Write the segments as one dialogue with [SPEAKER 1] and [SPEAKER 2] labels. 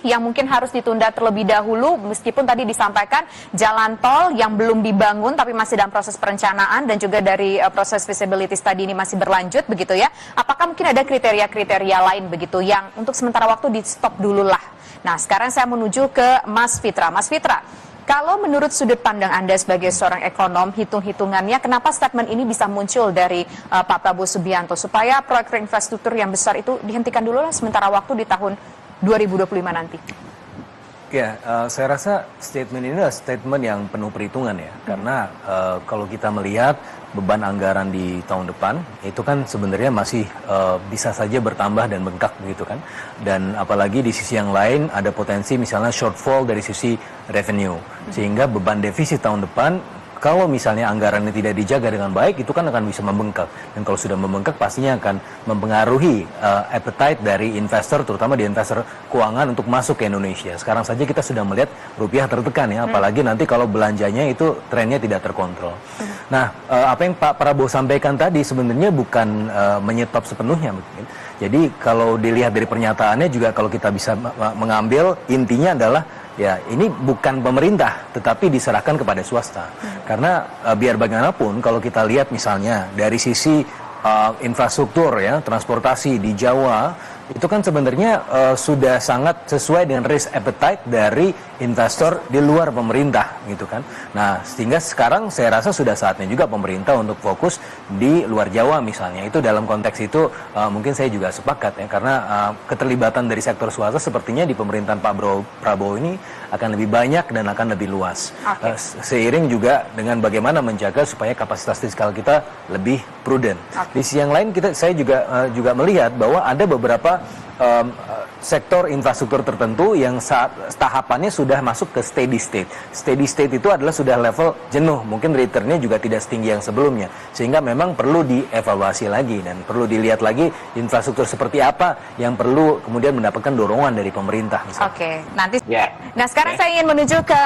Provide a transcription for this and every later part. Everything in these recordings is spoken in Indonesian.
[SPEAKER 1] yang mungkin harus ditunda terlebih dahulu, meskipun tadi disampaikan jalan tol yang belum dibangun tapi masih dalam proses perencanaan dan juga dari proses feasibility study ini masih berlanjut begitu ya. Apakah mungkin ada kriteria-kriteria lain begitu yang untuk sementara waktu di stop dulu lah. Nah, sekarang saya menuju ke Mas Fitra. Mas Fitra, kalau menurut sudut pandang Anda sebagai seorang ekonom, hitung-hitungannya kenapa statement ini bisa muncul dari Pak Prabowo Subianto supaya proyek infrastruktur yang besar itu dihentikan dulu lah sementara waktu di tahun 2025 nanti?
[SPEAKER 2] Ya, saya rasa statement ini adalah statement yang penuh perhitungan ya, karena kalau kita melihat beban anggaran di tahun depan itu kan sebenarnya masih bisa saja bertambah dan bengkak begitu kan, dan apalagi di sisi yang lain ada potensi misalnya shortfall dari sisi revenue, sehingga beban defisit tahun depan kalau misalnya anggarannya tidak dijaga dengan baik itu kan akan bisa membengkak, dan kalau sudah membengkak pastinya akan mempengaruhi appetite dari investor, terutama di investor keuangan untuk masuk ke Indonesia. Sekarang saja kita sudah melihat rupiah tertekan ya, apalagi nanti kalau belanjanya itu trennya tidak terkontrol. Nah, apa yang Pak Prabowo sampaikan tadi sebenarnya bukan menyetop sepenuhnya mungkin. Jadi kalau dilihat dari pernyataannya juga kalau kita bisa mengambil intinya adalah ya ini bukan pemerintah tetapi diserahkan kepada swasta. Karena biar bagaimanapun kalau kita lihat misalnya dari sisi infrastruktur ya, transportasi di Jawa itu kan sebenarnya sudah sangat sesuai dengan risk appetite dari investor di luar pemerintah gitu kan. Nah, sehingga sekarang saya rasa sudah saatnya juga pemerintah untuk fokus di luar Jawa misalnya. Itu dalam konteks itu mungkin saya juga sepakat ya, karena keterlibatan dari sektor swasta sepertinya di pemerintahan Pak Prabowo ini akan lebih banyak dan akan lebih luas. Seiring juga dengan bagaimana menjaga supaya kapasitas fiskal kita lebih prudent. Di sisi yang lain saya juga melihat bahwa ada beberapa sektor infrastruktur tertentu yang tahapannya sudah masuk ke steady state. Steady state itu adalah sudah level jenuh, mungkin returnnya juga tidak setinggi yang sebelumnya, sehingga memang perlu dievaluasi lagi dan perlu dilihat lagi infrastruktur seperti apa yang perlu kemudian mendapatkan dorongan dari pemerintah.
[SPEAKER 1] Oke, nanti. Nah, sekarang saya ingin menuju ke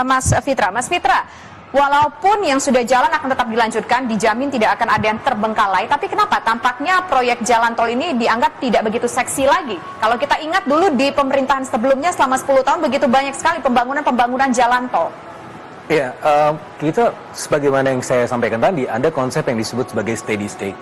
[SPEAKER 1] Mas Fitra. Mas Fitra, walaupun yang sudah jalan akan tetap dilanjutkan, dijamin tidak akan ada yang terbengkalai, tapi kenapa tampaknya proyek jalan tol ini dianggap tidak begitu seksi lagi? Kalau kita ingat dulu di pemerintahan sebelumnya selama 10 tahun begitu banyak sekali pembangunan jalan tol.
[SPEAKER 2] Ya, kita sebagaimana yang saya sampaikan tadi, ada konsep yang disebut sebagai steady state.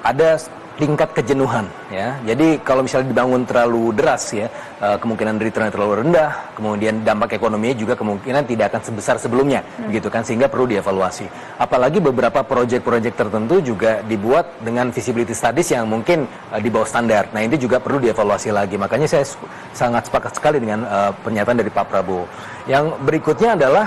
[SPEAKER 2] Ada tingkat kejenuhan ya. Jadi kalau misalnya dibangun terlalu deras ya, kemungkinan return terlalu rendah, kemudian dampak ekonominya juga kemungkinan tidak akan sebesar sebelumnya begitu kan, sehingga perlu dievaluasi. Apalagi beberapa proyek-proyek tertentu juga dibuat dengan feasibility studies yang mungkin di bawah standar. Nah, ini juga perlu dievaluasi lagi. Makanya saya sangat sepakat sekali dengan pernyataan dari Pak Prabowo. Yang berikutnya adalah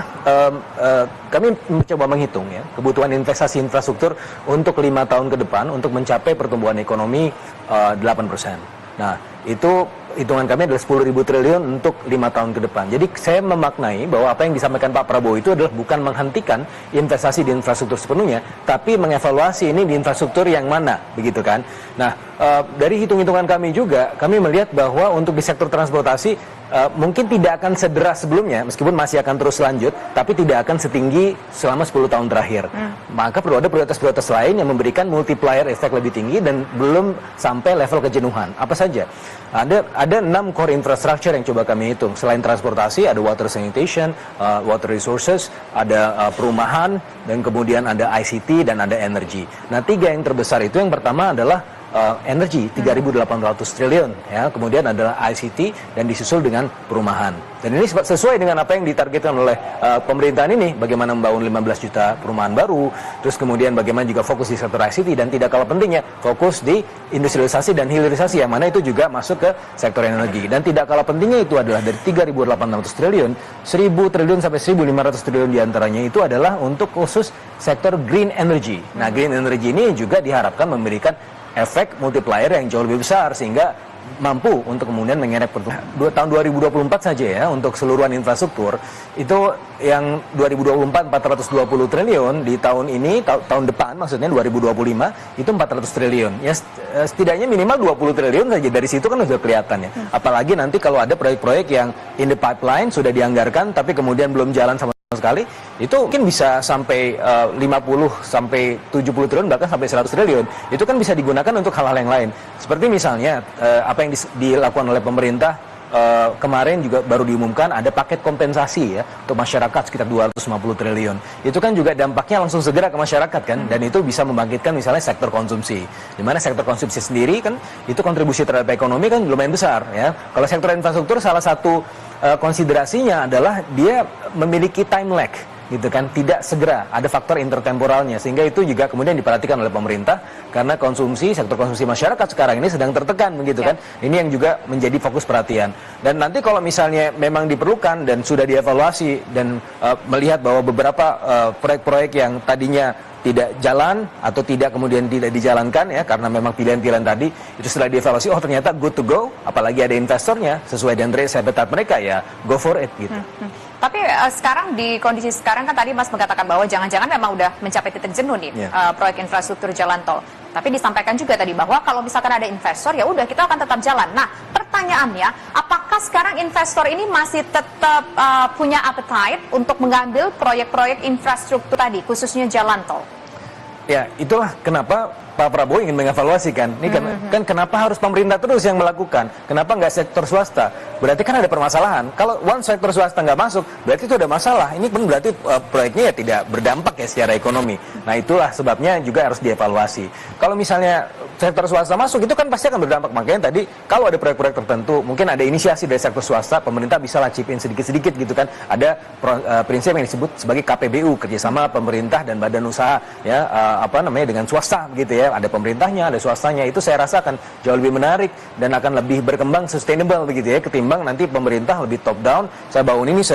[SPEAKER 2] kami mencoba menghitung ya kebutuhan investasi infrastruktur untuk 5 tahun ke depan untuk mencapai pertumbuhan ekonomi 8%. Nah, itu hitungan kami adalah 10.000 triliun untuk 5 tahun ke depan. Jadi saya memaknai bahwa apa yang disampaikan Pak Prabowo itu adalah bukan menghentikan investasi di infrastruktur sepenuhnya, tapi mengevaluasi ini di infrastruktur yang mana, begitu kan. Nah, dari hitung-hitungan kami juga, kami melihat bahwa untuk di sektor transportasi mungkin tidak akan sederas sebelumnya, meskipun masih akan terus lanjut, tapi tidak akan setinggi selama 10 tahun terakhir. Maka perlu ada prioritas-prioritas lain yang memberikan multiplier efek lebih tinggi dan belum sampai level kejenuhan. Apa saja? Ada 6 core infrastructure yang coba kami hitung. Selain transportasi, ada water sanitation, water resources, ada perumahan, dan kemudian ada ICT dan ada energy. Nah, 3 yang terbesar itu, yang pertama adalah energi 3.800 triliun ya, kemudian adalah ICT dan disusul dengan perumahan. Dan ini sesuai dengan apa yang ditargetkan oleh pemerintahan ini, bagaimana membangun 15 juta perumahan baru, terus kemudian bagaimana juga fokus di sektor ICT, dan tidak kalah pentingnya fokus di industrialisasi dan hilirisasi, yang mana itu juga masuk ke sektor energi. Dan tidak kalah pentingnya itu adalah dari 3.800 triliun, 1.000 triliun sampai 1.500 triliun diantaranya itu adalah untuk khusus sektor green energy. Nah, green energy ini juga diharapkan memberikan efek multiplier yang jauh lebih besar, sehingga mampu untuk kemudian mengerek pertumbuhan. Tahun 2024 saja ya, untuk seluruhan infrastruktur itu yang 2024 420 triliun, di tahun ini tahun depan maksudnya 2025 itu 400 triliun ya, setidaknya minimal 20 triliun saja dari situ kan sudah kelihatan ya. Apalagi nanti kalau ada proyek-proyek yang in the pipeline sudah dianggarkan tapi kemudian belum jalan sama sekali, itu mungkin bisa sampai 50 sampai 70 triliun, bahkan sampai 100 triliun. Itu kan bisa digunakan untuk hal-hal yang lain. Seperti misalnya apa yang dilakukan oleh pemerintah kemarin juga baru diumumkan ada paket kompensasi ya untuk masyarakat sekitar 250 triliun. Itu kan juga dampaknya langsung segera ke masyarakat kan, dan itu bisa membangkitkan misalnya sektor konsumsi. Di mana sektor konsumsi sendiri kan itu kontribusi terhadap ekonomi kan lumayan besar ya. Kalau sektor infrastruktur salah satu konsiderasinya adalah dia memiliki time lag gitu kan, tidak segera, ada faktor intertemporalnya, sehingga itu juga kemudian diperhatikan oleh pemerintah karena sektor konsumsi masyarakat sekarang ini sedang tertekan begitu kan. Ini yang juga menjadi fokus perhatian. Dan nanti kalau misalnya memang diperlukan dan sudah dievaluasi dan melihat bahwa beberapa proyek-proyek yang tadinya tidak jalan atau tidak kemudian tidak dijalankan ya karena memang pilihan-pilihan tadi itu setelah dievaluasi, oh ternyata good to go, apalagi ada investornya sesuai dengan risk appetite mereka, ya go for it gitu.
[SPEAKER 1] Tapi sekarang di kondisi sekarang kan tadi Mas mengatakan bahwa jangan-jangan memang udah mencapai titik jenuh nih proyek infrastruktur jalan tol. Tapi disampaikan juga tadi bahwa kalau misalkan ada investor ya udah kita akan tetap jalan. Nah, pertanyaannya, apakah sekarang investor ini masih tetap punya appetite untuk mengambil proyek-proyek infrastruktur tadi, khususnya jalan tol?
[SPEAKER 2] Ya, itulah kenapa Pak Prabowo ingin mengevaluasi kan. Ini kan kenapa harus pemerintah terus yang melakukan? Kenapa nggak sektor swasta? Berarti kan ada permasalahan. Kalau sektor swasta nggak masuk, berarti itu ada masalah. Ini pun berarti proyeknya ya tidak berdampak ya secara ekonomi. Nah itulah sebabnya juga harus dievaluasi. Kalau misalnya sektor swasta masuk, itu kan pasti akan berdampak. Makanya tadi kalau ada proyek-proyek tertentu, mungkin ada inisiasi dari sektor swasta, pemerintah bisa lah chip in sedikit-sedikit gitu kan. Ada prinsip yang disebut sebagai KPBU, kerjasama pemerintah dan badan usaha ya dengan swasta gitu ya. Ada pemerintahnya, ada swastanya. Itu saya rasa akan jauh lebih menarik dan akan lebih berkembang sustainable begitu ya, ketimbang nanti pemerintah lebih top down, saya bangun ini,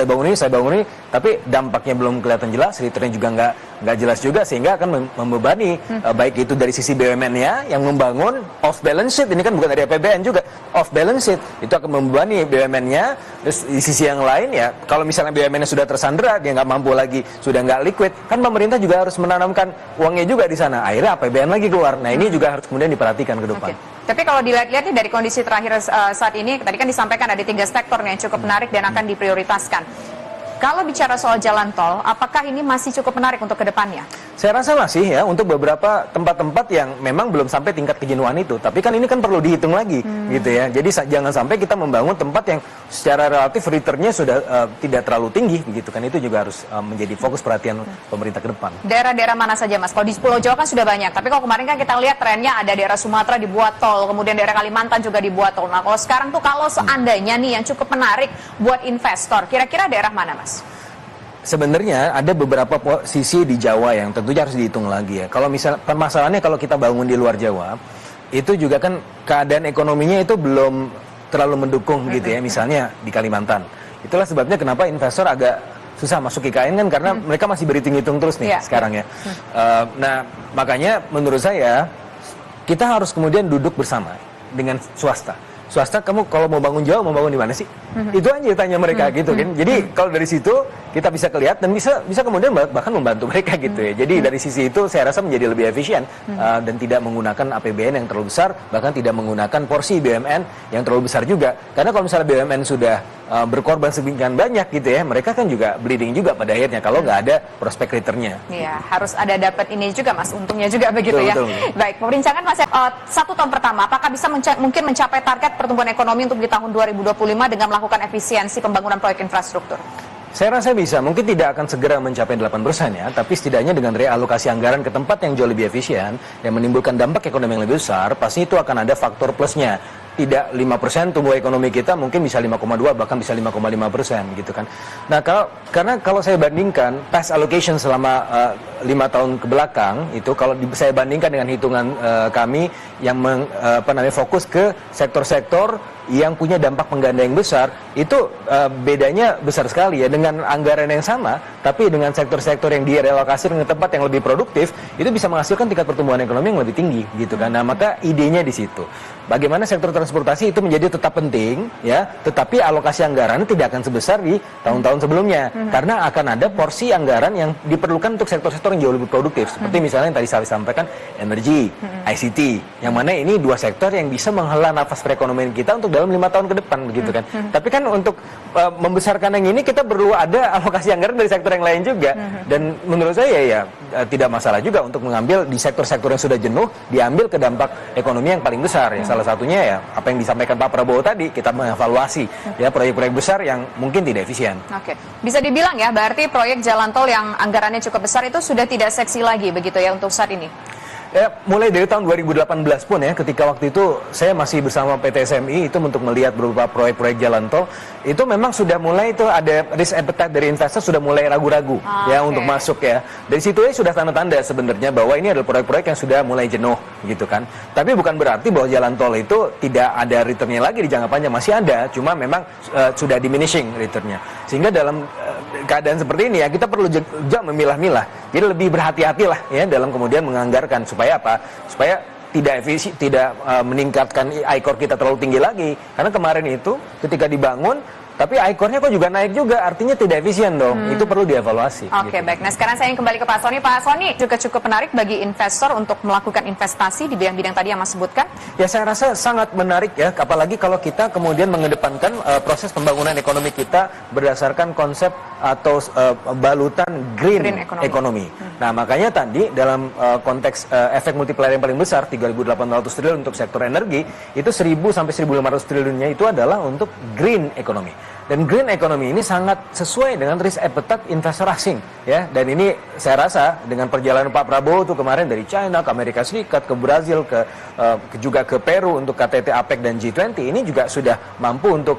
[SPEAKER 2] tapi dampaknya belum kelihatan jelas, returnnya juga nggak jelas juga, sehingga akan membebani baik itu dari sisi BUMN-nya yang membangun off balance sheet, ini kan bukan dari APBN juga, off balance sheet, itu akan membebani BUMN-nya. Terus di sisi yang lain ya, kalau misalnya BUMN-nya sudah tersandera, dia nggak mampu lagi, sudah nggak liquid, kan pemerintah juga harus menanamkan uangnya juga di sana, akhirnya APBN lagi keluar. Nah ini juga harus kemudian diperhatikan ke depan.
[SPEAKER 1] Tapi kalau dilihat-lihat dari kondisi terakhir saat ini, tadi kan disampaikan ada 3 sektor yang cukup menarik dan akan diprioritaskan. Kalau bicara soal jalan tol, apakah ini masih cukup menarik untuk ke depannya?
[SPEAKER 2] Saya rasa masih ya, untuk beberapa tempat-tempat yang memang belum sampai tingkat kejenuhan itu. Tapi kan ini kan perlu dihitung lagi gitu ya. Jadi jangan sampai kita membangun tempat yang secara relatif returnnya sudah tidak terlalu tinggi begitu kan. Itu juga harus menjadi fokus perhatian pemerintah ke depan. Daerah-daerah
[SPEAKER 1] mana saja Mas? Kalau di Pulau Jawa kan sudah banyak. Tapi kalau kemarin kan kita lihat trennya ada daerah Sumatera dibuat tol, kemudian daerah Kalimantan juga dibuat tol. Nah kalau sekarang tuh kalau seandainya nih yang cukup menarik buat investor, kira-kira daerah mana Mas?
[SPEAKER 2] Sebenarnya ada beberapa posisi di Jawa yang tentunya harus dihitung lagi ya. Kalau misal permasalahannya kalau kita bangun di luar Jawa, itu juga kan keadaan ekonominya itu belum terlalu mendukung gitu ya. Misalnya di Kalimantan. Itulah sebabnya kenapa investor agak susah masuk IKN kan, karena mereka masih berhitung-hitung terus nih sekarang ya. Nah makanya menurut saya kita harus kemudian duduk bersama dengan swasta. Swasta, kamu kalau mau bangun Jawa, mau bangun di mana sih? Itu aja tanya mereka gitu kan. Jadi kalau dari situ kita bisa kelihatan dan bisa kemudian bahkan membantu mereka gitu ya. Jadi dari sisi itu saya rasa menjadi lebih efisien dan tidak menggunakan APBN yang terlalu besar, bahkan tidak menggunakan porsi BUMN yang terlalu besar juga. Karena kalau misalnya BUMN sudah berkorban sedemikian banyak gitu ya, mereka kan juga bleeding juga pada akhirnya kalau nggak ada prospek returnnya.
[SPEAKER 1] Iya, harus ada dapat ini juga Mas, untungnya juga begitu ya. Betul. Baik, perbincangan Mas, 1 tahun pertama, apakah bisa mungkin mencapai target pertumbuhan ekonomi untuk di tahun 2025 dengan melakukan efisiensi pembangunan proyek infrastruktur?
[SPEAKER 2] Saya rasa bisa, mungkin tidak akan segera mencapai 8% ya, tapi setidaknya dengan realokasi anggaran ke tempat yang jauh lebih efisien dan menimbulkan dampak ekonomi yang lebih besar, pasti itu akan ada faktor plusnya. Tidak 5% tumbuh ekonomi kita, mungkin bisa 5,2 bahkan bisa 5,5% gitu kan. Nah karena kalau saya bandingkan past allocation selama 5 tahun ke belakang itu, kalau saya bandingkan dengan hitungan kami yang fokus ke sektor-sektor yang punya dampak pengganda yang besar, itu bedanya besar sekali ya. Dengan anggaran yang sama, tapi dengan sektor-sektor yang direlokasi ke tempat yang lebih produktif, itu bisa menghasilkan tingkat pertumbuhan ekonomi yang lebih tinggi gitu kan. Nah maka idenya di situ. Bagaimana sektor transportasi itu menjadi tetap penting ya, tetapi alokasi anggaran tidak akan sebesar di tahun-tahun sebelumnya, karena akan ada porsi anggaran yang diperlukan untuk sektor-sektor yang jauh lebih produktif, seperti misalnya yang tadi saya sampaikan, energi, ICT, yang mana ini 2 sektor yang bisa menghela nafas perekonomian kita untuk dalam 5 tahun ke depan begitu kan. Tapi kan untuk membesarkan yang ini kita perlu ada alokasi anggaran dari sektor yang lain juga, dan menurut saya ya tidak masalah juga untuk mengambil di sektor-sektor yang sudah jenuh, diambil ke dampak ekonomi yang paling besar ya. Salah satunya ya apa yang disampaikan Pak Prabowo tadi, kita mengevaluasi ya proyek-proyek besar yang mungkin tidak efisien.
[SPEAKER 1] Oke, bisa dibilang ya berarti proyek jalan tol yang anggarannya cukup besar itu sudah tidak seksi lagi begitu ya untuk saat ini?
[SPEAKER 2] Ya, mulai dari tahun 2018 pun ya, ketika waktu itu saya masih bersama PT SMI itu untuk melihat beberapa proyek-proyek jalan tol, itu memang sudah mulai itu ada risk appetite dari investor, sudah mulai ragu-ragu ya untuk masuk ya. Dari situ ya sudah tanda-tanda sebenarnya bahwa ini adalah proyek-proyek yang sudah mulai jenuh gitu kan. Tapi bukan berarti bahwa jalan tol itu tidak ada returnnya lagi di jangka panjang, masih ada, cuma memang sudah diminishing returnnya. Sehingga dalam keadaan seperti ini ya kita perlu juga memilah-milah. Jadi lebih berhati-hatilah ya dalam kemudian menganggarkan supaya apa? Supaya tidak meningkatkan ICOR kita terlalu tinggi lagi. Karena kemarin itu ketika dibangun tapi ICOR-nya kok juga naik juga, artinya tidak efisien dong. Itu perlu dievaluasi.
[SPEAKER 1] Oke,
[SPEAKER 2] gitu.
[SPEAKER 1] baik. Nah, sekarang saya ingin kembali ke Pak Sony. Pak Sony juga cukup menarik bagi investor untuk melakukan investasi di bidang-bidang tadi yang Mas sebutkan.
[SPEAKER 2] Ya, saya rasa sangat menarik ya, apalagi kalau kita kemudian mengedepankan proses pembangunan ekonomi kita berdasarkan konsep atau balutan green economy. Nah, makanya tadi dalam konteks efek multiplier yang paling besar 3.800 triliun untuk sektor energi, itu 1.000 sampai 1.500 triliunnya itu adalah untuk green economy. Dan green economy ini sangat sesuai dengan risk appetite investor asing ya. Dan ini saya rasa dengan perjalanan Pak Prabowo tuh kemarin dari China ke Amerika Serikat, ke Brazil, juga ke Peru untuk KTT APEC dan G20, ini juga sudah mampu untuk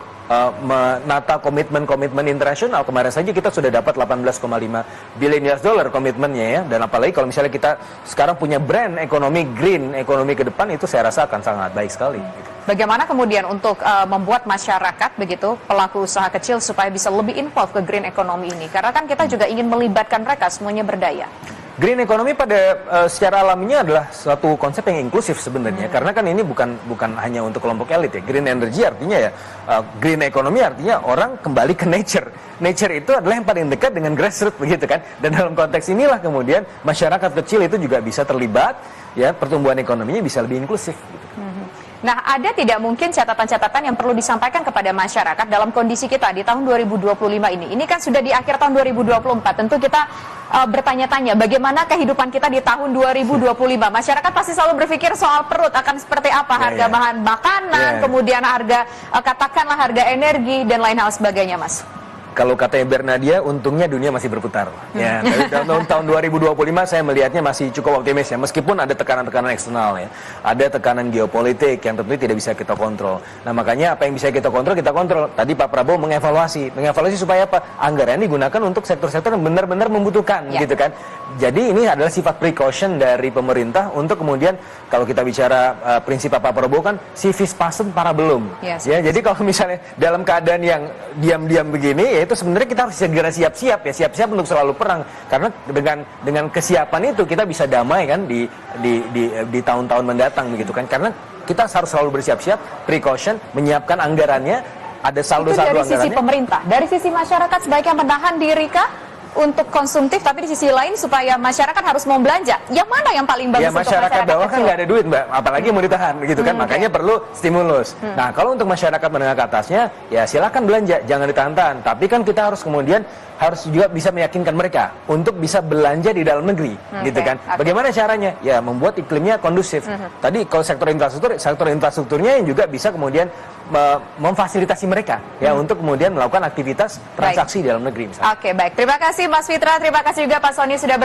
[SPEAKER 2] menata komitmen-komitmen internasional. Kemarin saja kita sudah dapat 18,5 billion US dollar komitmennya ya. Dan apalagi kalau misalnya kita sekarang punya brand ekonomi green ekonomi ke depan, itu saya rasa akan sangat baik sekali.
[SPEAKER 1] Bagaimana kemudian untuk membuat masyarakat begitu pelaku usaha kecil supaya bisa lebih involved ke green economy ini? Karena kan kita juga ingin melibatkan mereka semuanya berdaya.
[SPEAKER 2] Green economy pada secara alaminya adalah suatu konsep yang inklusif sebenarnya, karena kan ini bukan hanya untuk kelompok elit ya. Green energy artinya ya green economy artinya orang kembali ke nature. Nature itu adalah yang paling dekat dengan grassroots begitu kan. Dan dalam konteks inilah kemudian masyarakat kecil itu juga bisa terlibat ya, pertumbuhan ekonominya bisa lebih inklusif gitu.
[SPEAKER 1] Nah, ada tidak mungkin catatan-catatan yang perlu disampaikan kepada masyarakat dalam kondisi kita di tahun 2025 ini? Ini kan sudah di akhir tahun 2024. Tentu kita bertanya-tanya bagaimana kehidupan kita di tahun 2025. Masyarakat pasti selalu berpikir soal perut akan seperti apa, harga bahan makanan, kemudian harga katakanlah harga energi dan lain hal sebagainya, Mas.
[SPEAKER 2] Kalau katanya Bernadia, untungnya dunia masih berputar. Ya, dari tahun 2025 saya melihatnya masih cukup optimis ya, meskipun ada tekanan-tekanan eksternal ya. Ada tekanan geopolitik yang tentunya tidak bisa kita kontrol. Nah, makanya apa yang bisa kita kontrol, kita kontrol. Tadi Pak Prabowo mengevaluasi supaya apa? Anggaran digunakan untuk sektor-sektor yang benar-benar membutuhkan, gitu kan. Jadi ini adalah sifat precaution dari pemerintah untuk kemudian kalau kita bicara prinsip Pak Prabowo kan civis pacem para belum. Ya, jadi kalau misalnya dalam keadaan yang diam-diam begini ya, itu sebenarnya kita harus segera siap-siap untuk selalu perang, karena dengan kesiapan itu kita bisa damai kan di tahun-tahun mendatang begitu kan, karena kita harus selalu bersiap-siap, precaution, menyiapkan anggarannya, ada saldo-saldo anggarannya.
[SPEAKER 1] Itu dari sisi pemerintah, dari sisi masyarakat sebaiknya menahan diri kah untuk konsumtif, tapi di sisi lain supaya masyarakat harus mau belanja. Yang mana yang paling bagus untuk masyarakat
[SPEAKER 2] bawah
[SPEAKER 1] kecil?
[SPEAKER 2] Kan nggak ada duit, Mbak, apalagi mau ditahan begitu kan, makanya perlu stimulus. Nah, kalau untuk masyarakat menengah ke atasnya ya silakan belanja, jangan ditahan-tahan, tapi kan kita harus kemudian harus juga bisa meyakinkan mereka untuk bisa belanja di dalam negeri, gitu kan. Bagaimana caranya? Ya membuat iklimnya kondusif. Tadi kalau sektor infrastrukturnya yang juga bisa kemudian memfasilitasi mereka ya untuk kemudian melakukan aktivitas transaksi di dalam negeri misalnya.
[SPEAKER 1] Oke, baik. Terima kasih Mas Fitra, terima kasih juga Pak Sony sudah